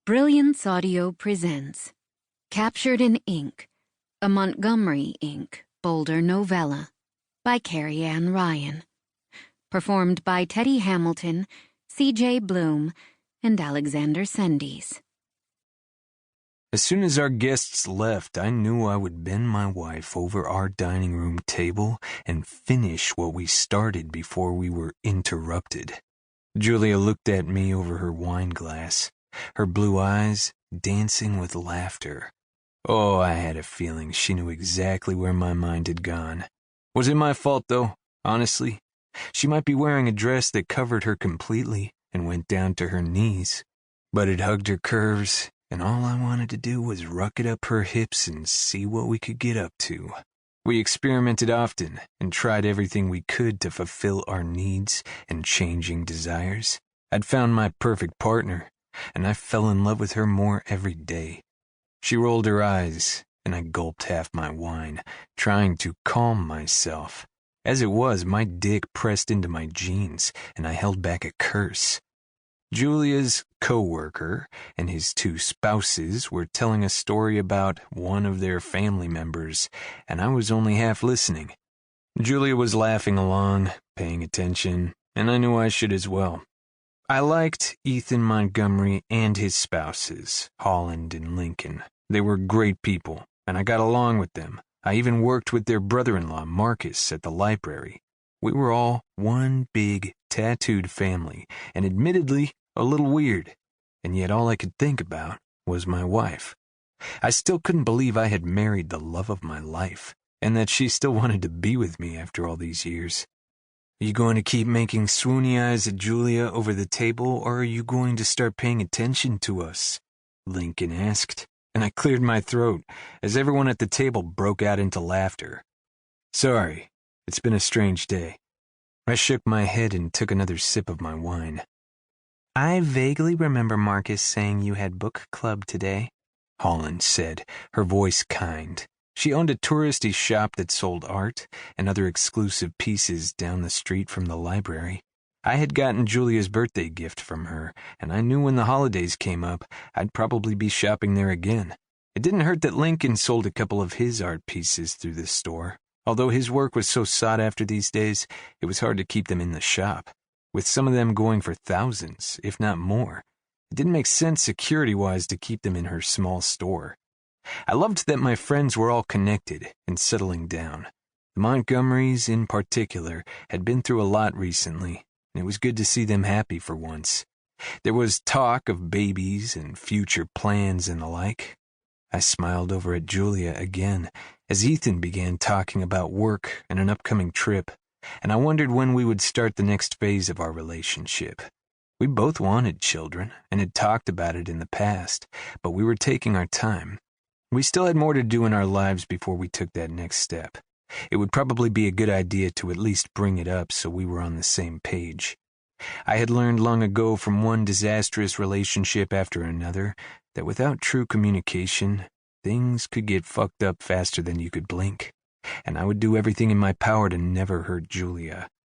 Brilliance Audio presents Captured in Ink, a Montgomery Ink, Boulder novella by Carrie Ann Ryan. Performed by Teddy Hamilton, C.J. Bloom, and Alexander Sendes. As soon as our guests left, I knew I would bend my wife over our dining room table and finish what we started before we were interrupted. Julia looked at me over her wine glass, her blue eyes dancing with laughter. Oh, I had a feeling she knew exactly where my mind had gone. Was it my fault, though? Honestly, she might be wearing a dress that covered her completely and went down to her knees, but it hugged her curves, and all I wanted to do was ruck it up her hips and see what we could get up to. We experimented often and tried everything we could to fulfill our needs and changing desires. I'd found my perfect partner, and I fell in love with her more every day. She rolled her eyes, and I gulped half my wine, trying to calm myself. As it was, my dick pressed into my jeans, and I held back a curse. Julia's co-worker and his two spouses were telling a story about one of their family members, and I was only half listening. Julia was laughing along, paying attention, and I knew I should as well. I liked Ethan Montgomery and his spouses, Holland and Lincoln. They were great people, and I got along with them. I even worked with their brother-in-law, Marcus, at the library. We were all one big, tattooed family, and admittedly, a little weird. And yet all I could think about was my wife. I still couldn't believe I had married the love of my life, and that she still wanted to be with me after all these years. Are you going to keep making swoony eyes at Julia over the table, or are you going to start paying attention to us? Lincoln asked, and I cleared my throat as everyone at the table broke out into laughter. Sorry, it's been a strange day. I shook my head and took another sip of my wine. I vaguely remember Marcus saying you had book club today, Holland said, her voice kind. She owned a touristy shop that sold art and other exclusive pieces down the street from the library. I had gotten Julia's birthday gift from her, and I knew when the holidays came up, I'd probably be shopping there again. It didn't hurt that Lincoln sold a couple of his art pieces through the store. Although his work was so sought after these days, it was hard to keep them in the shop, with some of them going for thousands, if not more. It didn't make sense security-wise to keep them in her small store. I loved that my friends were all connected and settling down. The Montgomerys, in particular, had been through a lot recently, and it was good to see them happy for once. There was talk of babies and future plans and the like. I smiled over at Julia again as Ethan began talking about work and an upcoming trip, and I wondered when we would start the next phase of our relationship. We both wanted children and had talked about it in the past, but we were taking our time. We still had more to do in our lives before we took that next step. It would probably be a good idea to at least bring it up so we were on the same page. I had learned long ago from one disastrous relationship after another that without true communication, things could get fucked up faster than you could blink, and I would do everything in my power to never hurt Julia.